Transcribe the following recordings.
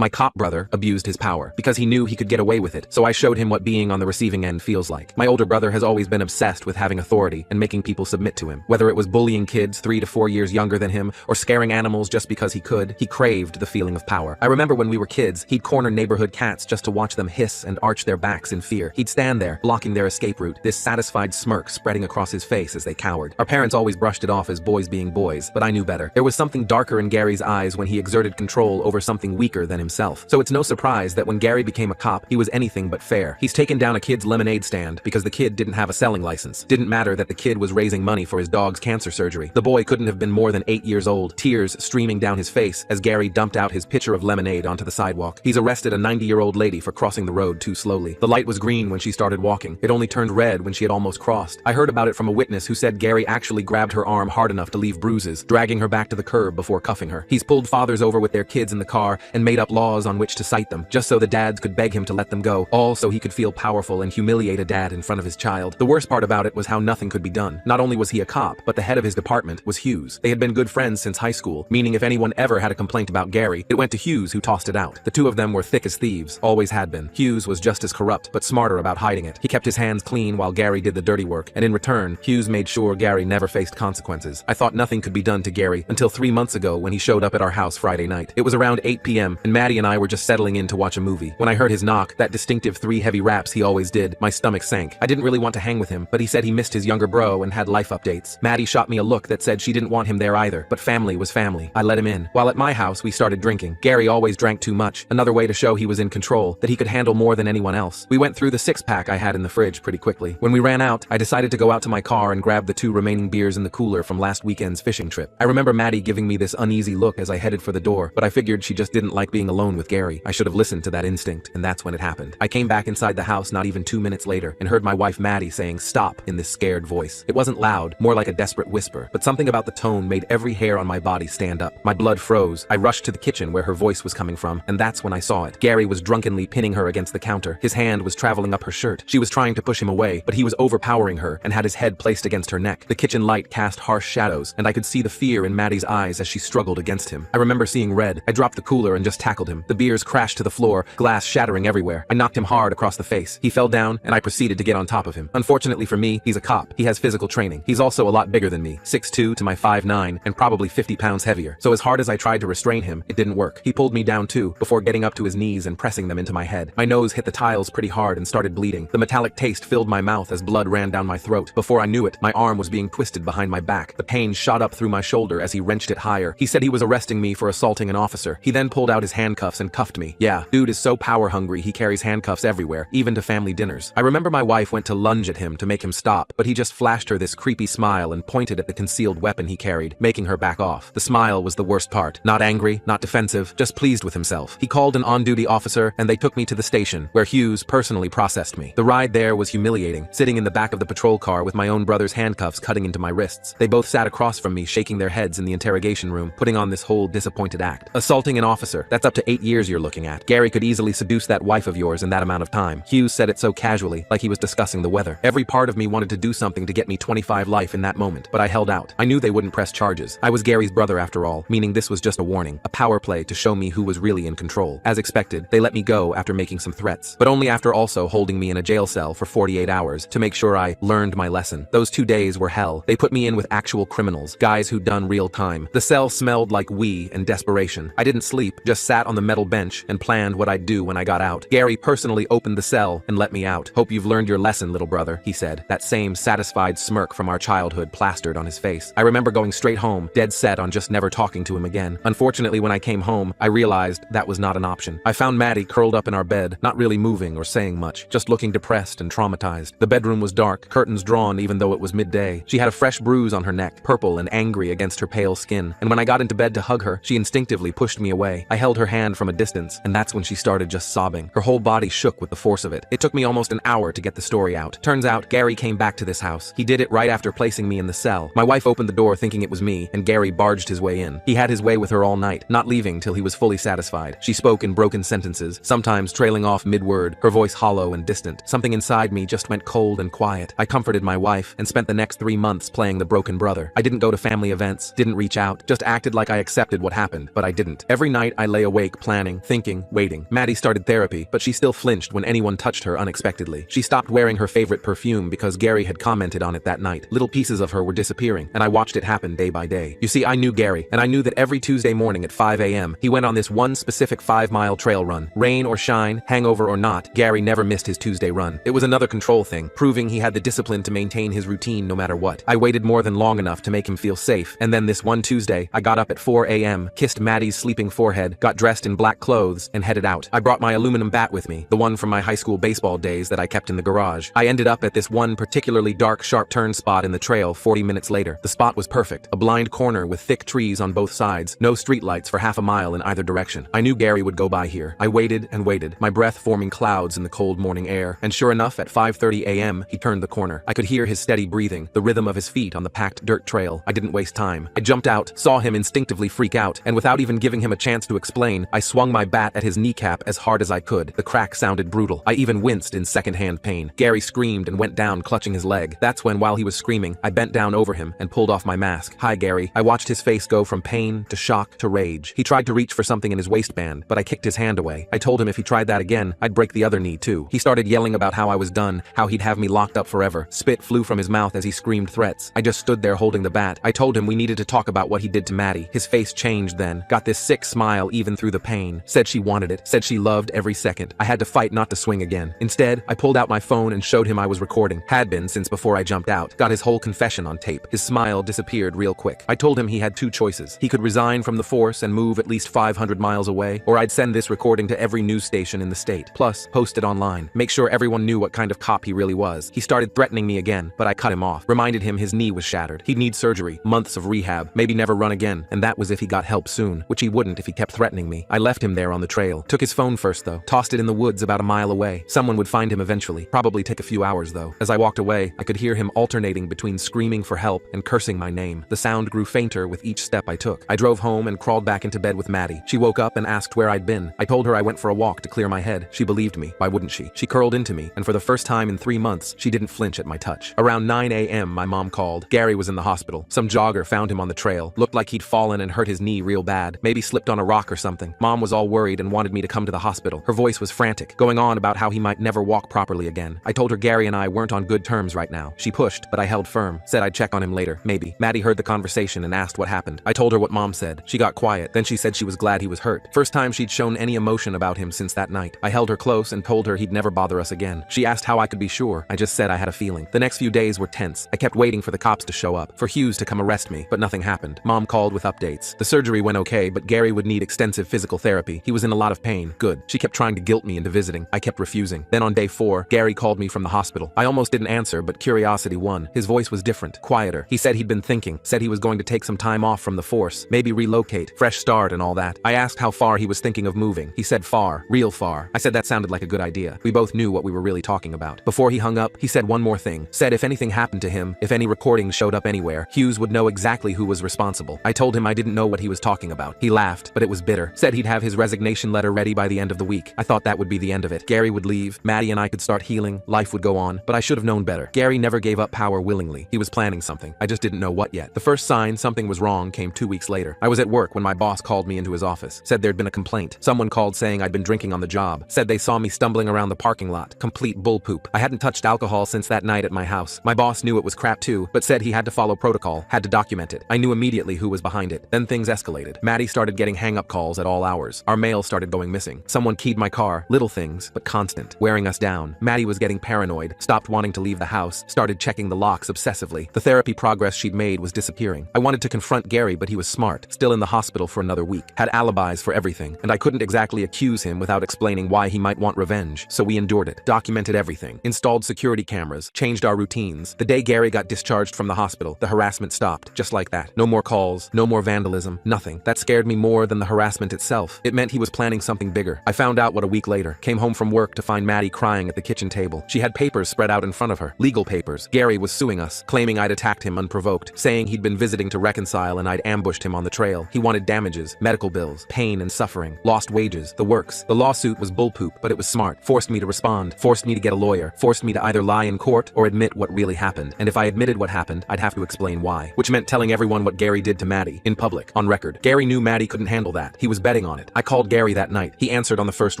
My cop brother abused his power because he knew he could get away with it, so I showed him what being on the receiving end feels like. My older brother has always been obsessed with having authority and making people submit to him. Whether it was bullying kids 3 to 4 years younger than him or scaring animals just because he could, he craved the feeling of power. I remember when we were kids, he'd corner neighborhood cats just to watch them hiss and arch their backs in fear. He'd stand there, blocking their escape route, this satisfied smirk spreading across his face as they cowered. Our parents always brushed it off as boys being boys, but I knew better. There was something darker in Gary's eyes when he exerted control over something weaker than himself. So it's no surprise that when Gary became a cop, he was anything but fair. He's taken down a kid's lemonade stand because the kid didn't have a selling license. Didn't matter that the kid was raising money for his dog's cancer surgery. The boy couldn't have been more than 8 years old, tears streaming down his face as Gary dumped out his pitcher of lemonade onto the sidewalk. He's arrested a 90-year-old lady for crossing the road too slowly. The light was green when she started walking. It only turned red when she had almost crossed. I heard about it from a witness who said Gary actually grabbed her arm hard enough to leave bruises, dragging her back to the curb before cuffing her. He's pulled fathers over with their kids in the car and made up laws on which to cite them, just so the dads could beg him to let them go, all so he could feel powerful and humiliate a dad in front of his child. The worst part about it was how nothing could be done. Not only was he a cop, but the head of his department was Hughes. They had been good friends since high school, meaning if anyone ever had a complaint about Gary, it went to Hughes, who tossed it out. The two of them were thick as thieves, always had been. Hughes was just as corrupt, but smarter about hiding it. He kept his hands clean while Gary did the dirty work, and in return, Hughes made sure Gary never faced consequences. I thought nothing could be done to Gary until 3 months ago when he showed up at our house Friday night. It was around 8 p.m., and Maddie and I were just settling in to watch a movie. When I heard his knock, that distinctive 3 heavy raps he always did, my stomach sank. I didn't really want to hang with him, but he said he missed his younger bro and had life updates. Maddie shot me a look that said she didn't want him there either, but family was family. I let him in. While at my house, we started drinking. Gary always drank too much, another way to show he was in control, that he could handle more than anyone else. We went through the 6-pack I had in the fridge pretty quickly. When we ran out, I decided to go out to my car and grab the 2 remaining beers in the cooler from last weekend's fishing trip. I remember Maddie giving me this uneasy look as I headed for the door, but I figured she just didn't like being alone with Gary. I should have listened to that instinct, and that's when it happened. I came back inside the house not even 2 minutes later and heard my wife Maddie saying stop in this scared voice. It wasn't loud, more like a desperate whisper, but something about the tone made every hair on my body stand up. My blood froze. I rushed to the kitchen where her voice was coming from, and that's when I saw it. Gary was drunkenly pinning her against the counter. His hand was traveling up her shirt. She was trying to push him away, but he was overpowering her and had his head placed against her neck. The kitchen light cast harsh shadows, and I could see the fear in Maddie's eyes as she struggled against him. I remember seeing red. I dropped the cooler and just tackled him. The beers crashed to the floor, glass shattering everywhere. I knocked him hard across the face. He fell down, and I proceeded to get on top of him. Unfortunately for me, he's a cop. He has physical training. He's also a lot bigger than me, 6'2" to my 5'9", and probably 50 pounds heavier. So as hard as I tried to restrain him, it didn't work. He pulled me down too, before getting up to his knees and pressing them into my head. My nose hit the tiles pretty hard and started bleeding. The metallic taste filled my mouth as blood ran down my throat. Before I knew it, my arm was being twisted behind my back. The pain shot up through my shoulder as he wrenched it higher. He said he was arresting me for assaulting an officer. He then pulled out his handcuffs and cuffed me. Yeah, dude is so power hungry he carries handcuffs everywhere, even to family dinners. I remember my wife went to lunge at him to make him stop, but he just flashed her this creepy smile and pointed at the concealed weapon he carried, making her back off. The smile was the worst part. Not angry, not defensive, just pleased with himself. He called an on-duty officer, and they took me to the station, where Hughes personally processed me. The ride there was humiliating, sitting in the back of the patrol car with my own brother's handcuffs cutting into my wrists. They both sat across from me, shaking their heads in the interrogation room, putting on this whole disappointed act. Assaulting an officer, that's up to 8 years you're looking at. Gary could easily seduce that wife of yours in that amount of time. Hughes said it so casually, like he was discussing the weather. Every part of me wanted to do something to get me 25 life in that moment, but I held out. I knew they wouldn't press charges. I was Gary's brother after all, meaning this was just a warning, a power play to show me who was really in control. As expected, they let me go after making some threats, but only after also holding me in a jail cell for 48 hours to make sure I learned my lesson. Those 2 days were hell. They put me in with actual criminals, guys who'd done real time. The cell smelled like wee and desperation. I didn't sleep, just sat on the metal bench and planned what I'd do when I got out. Gary personally opened the cell and let me out. Hope you've learned your lesson, little brother, he said, that same satisfied smirk from our childhood plastered on his face. I remember going straight home, dead set on just never talking to him again. Unfortunately, when I came home, I realized that was not an option. I found Maddie curled up in our bed, not really moving or saying much, just looking depressed and traumatized. The bedroom was dark, curtains drawn even though it was midday. She had a fresh bruise on her neck, purple and angry against her pale skin, and when I got into bed to hug her, she instinctively pushed me away. I held her hand from a distance, and that's when she started just sobbing. Her whole body shook with the force of it. It took me almost an hour to get the story out. Turns out, Gary came back to this house. He did it right after placing me in the cell. My wife opened the door thinking it was me, and Gary barged his way in. He had his way with her all night, not leaving till he was fully satisfied. She spoke in broken sentences, sometimes trailing off mid-word, her voice hollow and distant. Something inside me just went cold and quiet. I comforted my wife and spent the next 3 months playing the broken brother. I didn't go to family events, didn't reach out, just acted like I accepted what happened, but I didn't. Every night I lay awake awake, planning, thinking, waiting. Maddie started therapy, but she still flinched when anyone touched her unexpectedly. She stopped wearing her favorite perfume because Gary had commented on it that night. Little pieces of her were disappearing, and I watched it happen day by day. You see, I knew Gary, and I knew that every Tuesday morning at 5 a.m., he went on this one specific 5-mile trail run. Rain or shine, hangover or not, Gary never missed his Tuesday run. It was another control thing, proving he had the discipline to maintain his routine no matter what. I waited more than long enough to make him feel safe, and then this one Tuesday, I got up at 4 a.m., kissed Maddie's sleeping forehead, got dressed in black clothes, and headed out. I brought my aluminum bat with me, the one from my high school baseball days that I kept in the garage. I ended up at this one particularly dark, sharp turn spot in the trail 40 minutes later. The spot was perfect, a blind corner with thick trees on both sides, no streetlights for half a mile in either direction. I knew Gary would go by here. I waited and waited, my breath forming clouds in the cold morning air, and sure enough, at 5:30 a.m., he turned the corner. I could hear his steady breathing, the rhythm of his feet on the packed dirt trail. I didn't waste time. I jumped out, saw him instinctively freak out, and without even giving him a chance to explain, I swung my bat at his kneecap as hard as I could. The crack sounded brutal. I even winced in secondhand pain. Gary screamed and went down, clutching his leg. That's when, while he was screaming, I bent down over him and pulled off my mask. "Hi, Gary." I watched his face go from pain to shock to rage. He tried to reach for something in his waistband, but I kicked his hand away. I told him if he tried that again, I'd break the other knee too. He started yelling about how I was done, how he'd have me locked up forever. Spit flew from his mouth as he screamed threats. I just stood there holding the bat. I told him we needed to talk about what he did to Maddie. His face changed then, got this sick smile even through the pain. Said she wanted it, said she loved every second. I had to fight not to swing again. Instead, I pulled out my phone and showed him I was recording. Had been since before I jumped out. Got his whole confession on tape. His smile disappeared real quick. I told him he had two choices. He could resign from the force and move at least 500 miles away, or I'd send this recording to every news station in the state. Plus, post it online. Make sure everyone knew what kind of cop he really was. He started threatening me again, but I cut him off. Reminded him his knee was shattered. He'd need surgery, months of rehab, maybe never run again, and that was if he got help soon, which he wouldn't if he kept threatening me. I left him there on the trail. Took his phone first though. Tossed it in the woods about a mile away. Someone would find him eventually. Probably take a few hours though. As I walked away, I could hear him alternating between screaming for help and cursing my name. The sound grew fainter with each step I took. I drove home and crawled back into bed with Maddie. She woke up and asked where I'd been. I told her I went for a walk to clear my head. She believed me. Why wouldn't she? She curled into me, and for the first time in 3 months, she didn't flinch at my touch. Around 9 a.m., my mom called. Gary was in the hospital. Some jogger found him on the trail. Looked like he'd fallen and hurt his knee real bad. Maybe slipped on a rock or something. Mom was all worried and wanted me to come to the hospital. Her voice was frantic, going on about how he might never walk properly again. I told her Gary and I weren't on good terms right now. She pushed, but I held firm. Said I'd check on him later, maybe. Maddie heard the conversation and asked what happened. I told her what Mom said. She got quiet. Then she said she was glad he was hurt. First time she'd shown any emotion about him since that night. I held her close and told her he'd never bother us again. She asked how I could be sure. I just said I had a feeling. The next few days were tense. I kept waiting for the cops to show up, for Hughes to come arrest me, but nothing happened. Mom called with updates. The surgery went okay, but Gary would need extensive physical therapy. He was in a lot of pain. Good. She kept trying to guilt me into visiting. I kept refusing. Then on day 4, Gary called me from the hospital. I almost didn't answer, but curiosity won. His voice was different, quieter. He said he'd been thinking, said he was going to take some time off from the force, maybe relocate, fresh start and all that. I asked how far he was thinking of moving. He said far, real far. I said that sounded like a good idea. We both knew what we were really talking about. Before he hung up, he said one more thing. Said if anything happened to him, if any recordings showed up anywhere, Hughes would know exactly who was responsible. I told him I didn't know what he was talking about. He laughed, but it was bitter. Said he'd have his resignation letter ready by the end of the week. I thought that would be the end of it. Gary would leave, Maddie and I could start healing, life would go on, but I should have known better. Gary never gave up power willingly. He was planning something. I just didn't know what yet. The first sign something was wrong came 2 weeks later. I was at work when my boss called me into his office. Said there'd been a complaint. Someone called saying I'd been drinking on the job. Said they saw me stumbling around the parking lot. Complete bullpoop. I hadn't touched alcohol since that night at my house. My boss knew it was crap too, but said he had to follow protocol, had to document it. I knew immediately who was behind it. Then things escalated. Maddie started getting hang-up calls at all hours. Our mail started going missing. Someone keyed my car. Little things, but constant. Wearing us down. Maddie was getting paranoid, stopped wanting to leave the house, started checking the locks obsessively. The therapy progress she'd made was disappearing. I wanted to confront Gary, but he was smart, still in the hospital for another week, had alibis for everything, and I couldn't exactly accuse him without explaining why he might want revenge, so we endured it, documented everything, installed security cameras, changed our routines. The day Gary got discharged from the hospital, the harassment stopped, just like that. No more calls, no more vandalism, nothing. That scared me more than the harassment itself. It meant he was planning something bigger. I found out what a week later. Came home from work to find Maddie crying at the kitchen table. She had papers spread out in front of her, legal papers. Gary was suing us, claiming I'd attacked him unprovoked, saying he'd been visiting to reconcile and I'd ambushed him on the trail. He wanted damages, medical bills, pain and suffering, lost wages, the works. The lawsuit was bullpoop, but it was smart. Forced me to respond, forced me to get a lawyer, forced me to either lie in court or admit what really happened. And if I admitted what happened, I'd have to explain why, which meant telling everyone what Gary did to Maddie, in public, on record. Gary knew Maddie couldn't handle that. He was better betting on it. I called Gary that night. He answered on the first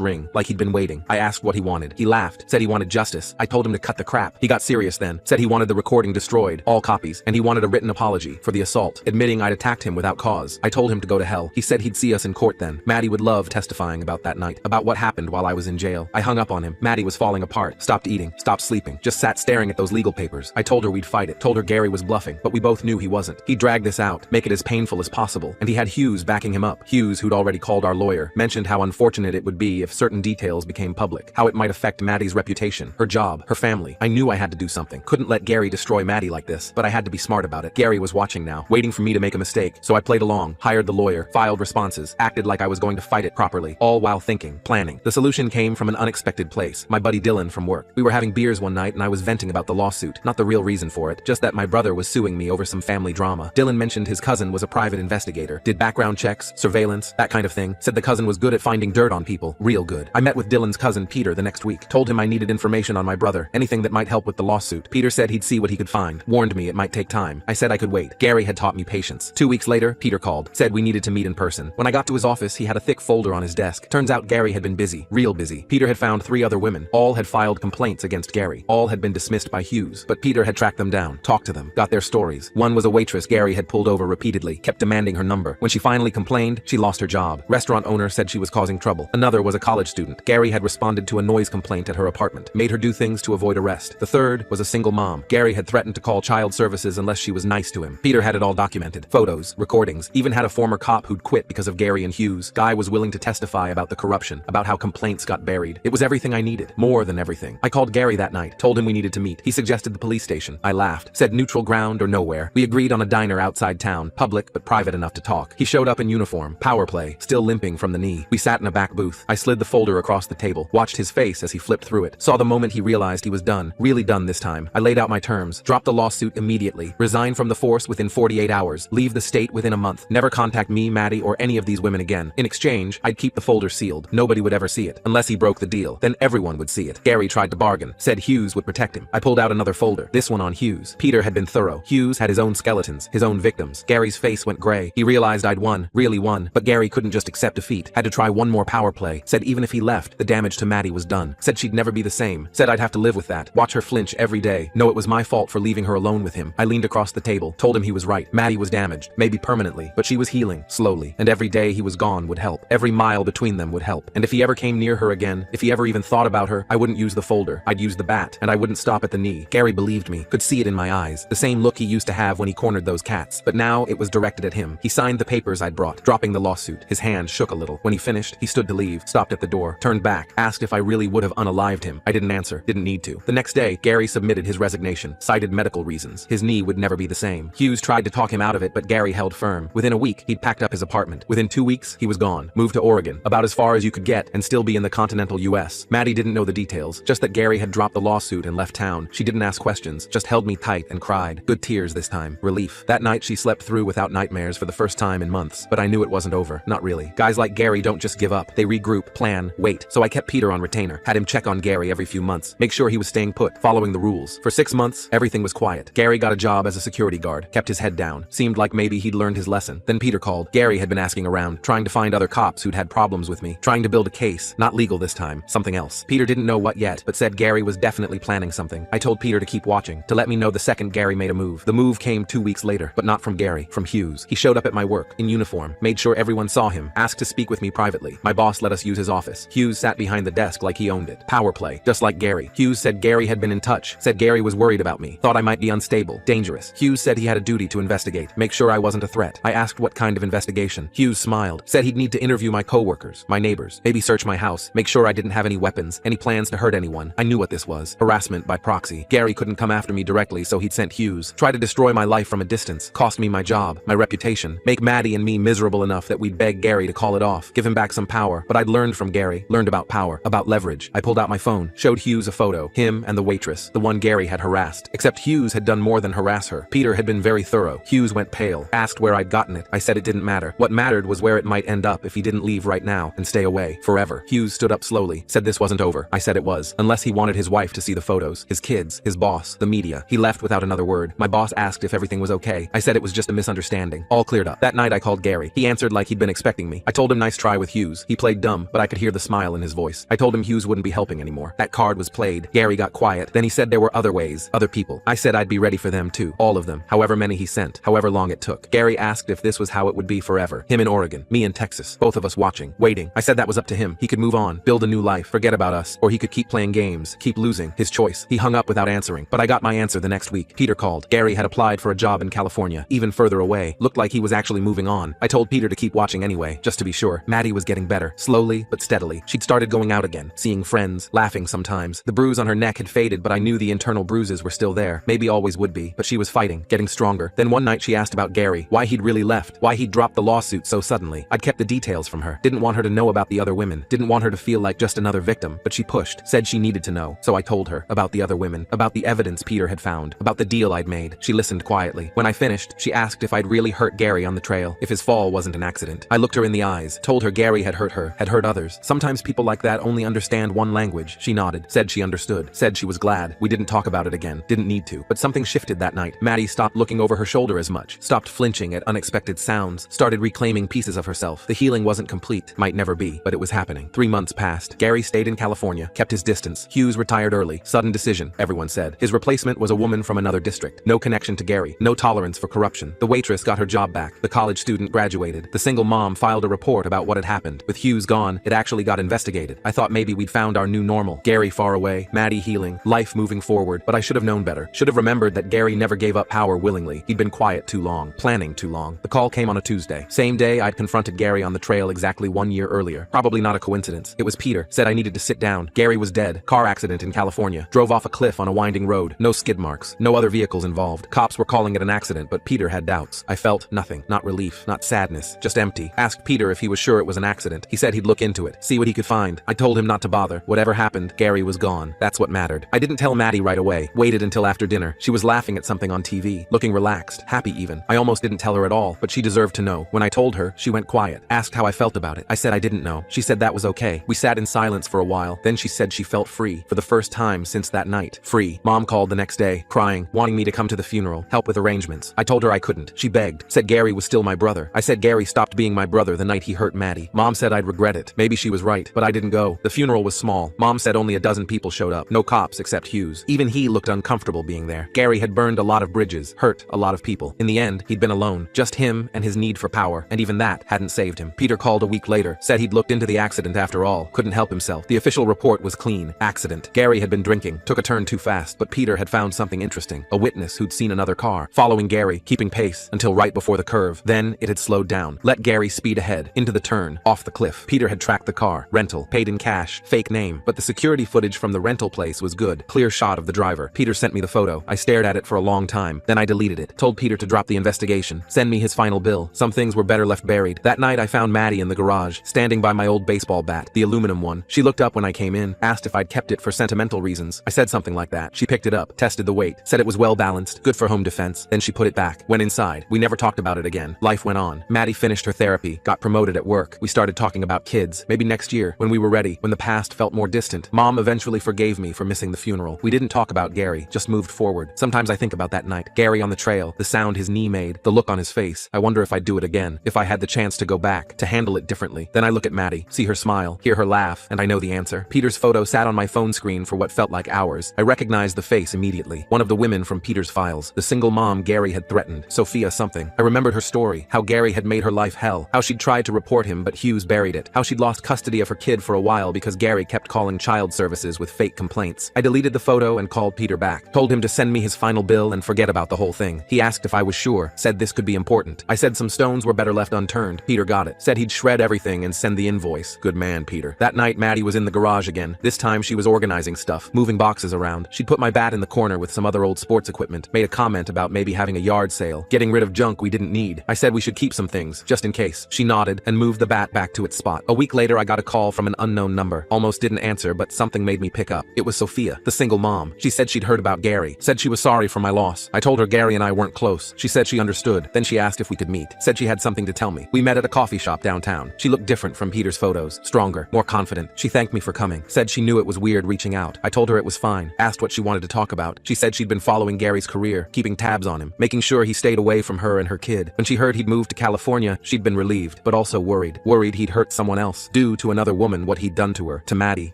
ring, like he'd been waiting. I asked what he wanted. He laughed, said he wanted justice. I told him to cut the crap. He got serious then, said he wanted the recording destroyed, all copies, and he wanted a written apology for the assault, admitting I'd attacked him without cause. I told him to go to hell. He said he'd see us in court then. Maddie would love testifying about that night, about what happened while I was in jail. I hung up on him. Maddie was falling apart, stopped eating, stopped sleeping, just sat staring at those legal papers. I told her we'd fight it, told her Gary was bluffing, but we both knew he wasn't. He dragged this out, make it as painful as possible, and he had Hughes backing him up. Hughes, who'd already called our lawyer, mentioned how unfortunate it would be if certain details became public, how it might affect Maddie's reputation, her job, her family. I knew I had to do something. Couldn't let Gary destroy Maddie like this, but I had to be smart about it. Gary was watching now, waiting for me to make a mistake, so I played along, hired the lawyer, filed responses, acted like I was going to fight it properly, all while thinking, planning. The solution came from an unexpected place, my buddy Dylan from work. We were having beers one night and I was venting about the lawsuit, not the real reason for it, just that my brother was suing me over some family drama. Dylan mentioned his cousin was a private investigator, did background checks, surveillance, that kind of thing, said the cousin was good at finding dirt on people, real good. I met with Dylan's cousin Peter the next week, told him I needed information on my brother, anything that might help with the lawsuit. Peter said he'd see what he could find, warned me it might take time. I said I could wait. Gary had taught me patience. 2 weeks later, Peter called, said we needed to meet in person. When I got to his office, he had a thick folder on his desk. Turns out Gary had been busy, real busy. Peter had found 3 other women. All had filed complaints against Gary. All had been dismissed by Hughes, but Peter had tracked them down, talked to them, got their stories. One was a waitress Gary had pulled over repeatedly, kept demanding her number. When she finally complained, she lost her job. Restaurant owner said she was causing trouble. Another was a college student. Gary had responded to a noise complaint at her apartment, made her do things to avoid arrest. The third was a single mom. Gary had threatened to call child services unless she was nice to him. Peter had it all documented. Photos, recordings, even had a former cop who'd quit because of Gary and Hughes. Guy was willing to testify about the corruption, about how complaints got buried. It was everything I needed, more than everything. I called Gary that night, told him we needed to meet. He suggested the police station. I laughed, said neutral ground or nowhere. We agreed on a diner outside town, public but private enough to talk. He showed up in uniform, power play, still limping from the knee. We sat in a back booth. I slid the folder across the table, watched his face as he flipped through it, saw the moment he realized he was done, really done this time. I laid out my terms, dropped the lawsuit immediately, resign from the force within 48 hours, leave the state within a month, never contact me, Maddie, or any of these women again. In exchange, I'd keep the folder sealed. Nobody would ever see it, unless he broke the deal. Then everyone would see it. Gary tried to bargain, said Hughes would protect him. I pulled out another folder, this one on Hughes. Peter had been thorough. Hughes had his own skeletons, his own victims. Gary's face went gray. He realized I'd won, really won, but Gary couldn't just accept defeat. Had to try one more power play. Said even if he left, the damage to Maddie was done. Said she'd never be the same. Said I'd have to live with that. Watch her flinch every day. Know it was my fault for leaving her alone with him. I leaned across the table, told him he was right. Maddie was damaged, maybe permanently, but she was healing, slowly. And every day he was gone would help. Every mile between them would help. And if he ever came near her again, if he ever even thought about her, I wouldn't use the folder. I'd use the bat, and I wouldn't stop at the knee. Gary believed me, could see it in my eyes. The same look he used to have when he cornered those cats. But now it was directed at him. He signed the papers I'd brought, dropping the lawsuit. His hand shook a little. When he finished, he stood to leave, stopped at the door, turned back, asked if I really would have unalived him. I didn't answer, didn't need to. The next day, Gary submitted his resignation, cited medical reasons. His knee would never be the same. Hughes tried to talk him out of it, but Gary held firm. Within a week, he'd packed up his apartment. Within 2 weeks, he was gone. Moved to Oregon, about as far as you could get and still be in the continental US. Maddie didn't know the details, just that Gary had dropped the lawsuit and left town. She didn't ask questions, just held me tight and cried. Good tears this time. Relief. That night she slept through without nightmares for the first time in months, but I knew it wasn't over. Not really. Guys like Gary don't just give up. They regroup, plan, wait. So I kept Peter on retainer, had him check on Gary every few months, make sure he was staying put, following the rules. For 6 months, everything was quiet. Gary got a job as a security guard, kept his head down, seemed like maybe he'd learned his lesson. Then Peter called. Gary had been asking around, trying to find other cops who'd had problems with me, trying to build a case, not legal this time, something else. Peter didn't know what yet, but said Gary was definitely planning something. I told Peter to keep watching, to let me know the second Gary made a move. The move came 2 weeks later, but not from Gary, from Hughes. He showed up at my work, in uniform, made sure everyone saw him, asked to speak with me privately. My boss let us use his office. Hughes sat behind the desk like he owned it. Power play, just like Gary. Hughes said Gary had been in touch, said Gary was worried about me, thought I might be unstable, dangerous. Hughes said he had a duty to investigate, make sure I wasn't a threat. I asked what kind of investigation. Hughes smiled, said he'd need to interview my coworkers, my neighbors, maybe search my house, make sure I didn't have any weapons, any plans to hurt anyone. I knew what this was. Harassment by proxy. Gary couldn't come after me directly, so he'd sent Hughes. Try to destroy my life from a distance, cost me my job, my reputation, make Maddie and me miserable enough that we'd beg Gary to call it off, give him back some power. But I'd learned from Gary, learned about power, about leverage. I pulled out my phone, showed Hughes a photo, him and the waitress, the one Gary had harassed. Except Hughes had done more than harass her. Peter had been very thorough. Hughes went pale, asked where I'd gotten it. I said it didn't matter. What mattered was where it might end up if he didn't leave right now and stay away, forever. Hughes stood up slowly, said this wasn't over. I said it was, unless he wanted his wife to see the photos, his kids, his boss, the media. He left without another word. My boss asked if everything was okay. I said it was just a misunderstanding. All cleared up. That night I called Gary. He answered like he'd been expecting correcting me. I told him nice try with Hughes. He played dumb, but I could hear the smile in his voice. I told him Hughes wouldn't be helping anymore. That card was played. Gary got quiet. Then he said there were other ways, other people. I said I'd be ready for them too. All of them. However many he sent. However long it took. Gary asked if this was how it would be forever. Him in Oregon. Me in Texas. Both of us watching. Waiting. I said that was up to him. He could move on. Build a new life. Forget about us. Or he could keep playing games. Keep losing. His choice. He hung up without answering. But I got my answer the next week. Peter called. Gary had applied for a job in California. Even further away. Looked like he was actually moving on. I told Peter to keep watching anyway. Just to be sure. Maddie was getting better. Slowly, but steadily. She'd started going out again. Seeing friends. Laughing sometimes. The bruise on her neck had faded, but I knew the internal bruises were still there. Maybe always would be. But she was fighting. Getting stronger. Then one night she asked about Gary. Why he'd really left. Why he'd dropped the lawsuit so suddenly. I'd kept the details from her. Didn't want her to know about the other women. Didn't want her to feel like just another victim. But she pushed. Said she needed to know. So I told her. About the other women. About the evidence Peter had found. About the deal I'd made. She listened quietly. When I finished, she asked if I'd really hurt Gary on the trail. If his fall wasn't an accident. I looked her in the eyes. Told her Gary had hurt her. Had hurt others. Sometimes people like that only understand one language. She nodded. Said she understood. Said she was glad. We didn't talk about it again. Didn't need to. But something shifted that night. Maddie stopped looking over her shoulder as much. Stopped flinching at unexpected sounds. Started reclaiming pieces of herself. The healing wasn't complete. Might never be. But it was happening. 3 months passed. Gary stayed in California. Kept his distance. Hughes retired early. Sudden decision, everyone said. His replacement was a woman from another district. No connection to Gary. No tolerance for corruption. The waitress got her job back. The college student graduated. The single mom filed a report about what had happened. With Hughes gone, it actually got investigated. I thought maybe we'd found our new normal. Gary far away. Maddie healing. Life moving forward. But I should have known better. Should have remembered that Gary never gave up power willingly. He'd been quiet too long. Planning too long. The call came on a Tuesday. Same day I'd confronted Gary on the trail exactly 1 year earlier. Probably not a coincidence. It was Peter. Said I needed to sit down. Gary was dead. Car accident in California. Drove off a cliff on a winding road. No skid marks. No other vehicles involved. Cops were calling it an accident, but Peter had doubts. I felt nothing. Not relief. Not sadness. Just empty. Asked Peter if he was sure it was an accident. He said he'd look into it. See what he could find. I told him not to bother. Whatever happened, Gary was gone. That's what mattered. I didn't tell Maddie right away. Waited until after dinner. She was laughing at something on TV. Looking relaxed. Happy even. I almost didn't tell her at all, but she deserved to know. When I told her, she went quiet. Asked how I felt about it. I said I didn't know. She said that was okay. We sat in silence for a while. Then she said she felt free. For the first time since that night. Free. Mom called the next day, crying, wanting me to come to the funeral, help with arrangements. I told her I couldn't. She begged. Said Gary was still my brother. I said Gary stopped being my brother the night he hurt Maddie. Mom said I'd regret it. Maybe she was right, but I didn't go. The funeral was small. Mom said only a dozen people showed up. No cops except Hughes. Even he looked uncomfortable being there. Gary had burned a lot of bridges, hurt a lot of people. In the end, he'd been alone. Just him and his need for power, and even that hadn't saved him. Peter called a week later, said he'd looked into the accident after all. Couldn't help himself. The official report was clean. Accident. Gary had been drinking. Took a turn too fast, but Peter had found something interesting. A witness who'd seen another car, following Gary, keeping pace, until right before the curve. Then it had slowed down. Let Gary speed ahead, into the turn, off the cliff. Peter had tracked the car. Rental. Paid in cash. Fake name. But the security footage from the rental place was good. Clear shot of the driver. Peter sent me the photo. I stared at it for a long time. Then I deleted it. Told Peter to drop the investigation. Send me his final bill. Some things were better left buried. That night I found Maddie in the garage, standing by my old baseball bat, the aluminum one. She looked up when I came in, asked if I'd kept it for sentimental reasons. I said something like that. She picked it up, tested the weight, said it was well balanced, good for home defense. Then she put it back. Went inside. We never talked about it again. Life went on. Maddie finished her therapy, got promoted at work. We started talking about kids. Maybe next year, when we were ready, when the past felt more distant. Mom eventually forgave me for missing the funeral. We didn't talk about Gary, just moved forward. Sometimes I think about that night. Gary on the trail, the sound his knee made, the look on his face. I wonder if I'd do it again, if I had the chance to go back, to handle it differently. Then I look at Maddie, see her smile, hear her laugh, and I know the answer. Peter's photo sat on my phone screen for what felt like hours. I recognized the face immediately. One of the women from Peter's files. The single mom Gary had threatened. Sophia something. I remembered her story. How Gary had made her life hell. How she'd tried to report him but Hughes buried it. How she'd lost custody of her kid for a while because Gary kept calling child services with fake complaints. I deleted the photo and called Peter back. Told him to send me his final bill and forget about the whole thing. He asked if I was sure. Said this could be important. I said some stones were better left unturned. Peter got it. Said he'd shred everything and send the invoice. Good man, Peter. That night Maddie was in the garage again. This time she was organizing stuff, moving boxes around. She'd put my bat in the corner with some other old sports equipment. Made a comment about maybe having a yard sale. Getting rid of junk we didn't need. I said we should keep some things, just in case. She nodded and moved the bat back to its spot. A week later I got a call from an unknown number. Almost didn't answer, but something made me pick up. It was Sophia, the single mom. She said she'd heard about Gary. Said she was sorry for my loss. I told her Gary and I weren't close. She said she understood. Then she asked if we could meet. Said she had something to tell me. We met at a coffee shop downtown. She looked different from Peter's photos. Stronger, more confident. She thanked me for coming. Said she knew it was weird reaching out. I told her it was fine. Asked what she wanted to talk about. She said she'd been following Gary's career, keeping tabs on him, making sure he stayed away from her and her kid. When she heard he'd moved to California, she'd been relieved. relieved, but also worried. Worried he'd hurt someone else, do to another woman what he'd done to her, to Maddie,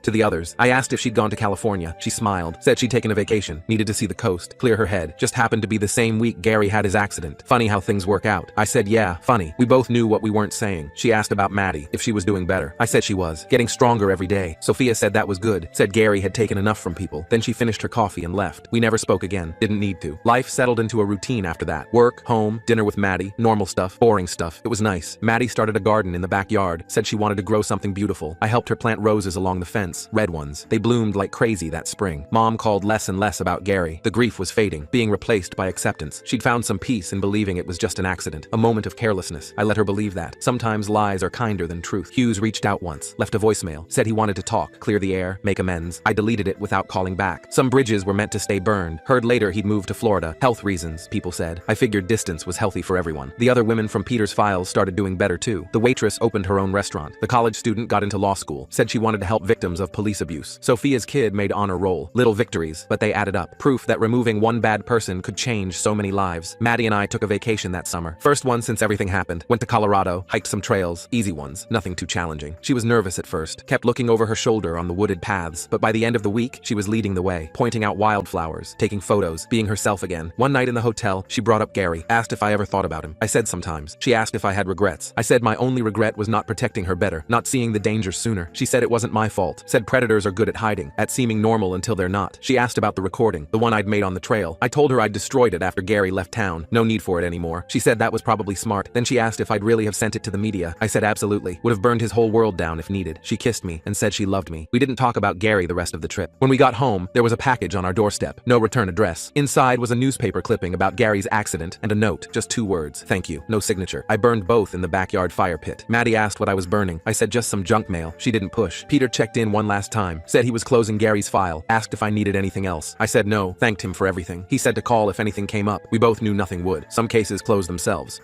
to the others. I asked if she'd gone to California. She smiled, said she'd taken a vacation, needed to see the coast, clear her head. Just happened to be the same week Gary had his accident. Funny how things work out. I said yeah, funny. We both knew what we weren't saying. She asked about Maddie, if she was doing better. I said she was, getting stronger every day. Sophia said that was good, said Gary had taken enough from people. Then she finished her coffee and left. We never spoke again, didn't need to. Life settled into a routine after that. Work, home, dinner with Maddie, normal stuff, boring stuff. It was nice. Maddie started a garden in the backyard, said she wanted to grow something beautiful. I helped her plant roses along the fence, red ones. They bloomed like crazy that spring. Mom called less and less about Gary. The grief was fading, being replaced by acceptance. She'd found some peace in believing it was just an accident, a moment of carelessness. I let her believe that. Sometimes lies are kinder than truth. Hughes reached out once, left a voicemail, said he wanted to talk, clear the air, make amends. I deleted it without calling back. Some bridges were meant to stay burned. Heard later he'd moved to Florida. Health reasons, people said. I figured distance was healthy for everyone. The other women from Peter's files started doing better too. The waitress opened her own restaurant. The college student got into law school, said she wanted to help victims of police abuse. Sophia's kid made honor roll. Little victories, but they added up. Proof that removing one bad person could change so many lives. Maddie and I took a vacation that summer. First one since everything happened. Went to Colorado, hiked some trails, easy ones, nothing too challenging. She was nervous at first, kept looking over her shoulder on the wooded paths, but by the end of the week, she was leading the way, pointing out wildflowers, taking photos, being herself again. One night in the hotel, she brought up Gary, asked if I ever thought about him. I said sometimes. She asked if I had regrets. I said my only regret was not protecting her better, not seeing the danger sooner. She said it wasn't my fault, said predators are good at hiding, at seeming normal until they're not. She asked about the recording, the one I'd made on the trail. I told her I'd destroyed it after Gary left town, no need for it anymore. She said that was probably smart. Then she asked if I'd really have sent it to the media. I said absolutely, would have burned his whole world down if needed. She kissed me and said she loved me. We didn't talk about Gary the rest of the trip. When we got home, there was a package on our doorstep, no return address. Inside was a newspaper clipping about Gary's accident and a note, just 2 words, thank you, no signature. I burned both in the backyard fire pit. Maddie asked what I was burning. I said just some junk mail. She didn't push. Peter checked in one last time, said he was closing Gary's file, asked if I needed anything else. I said no, thanked him for everything. He said to call if anything came up. We both knew nothing would. Some cases close themselves.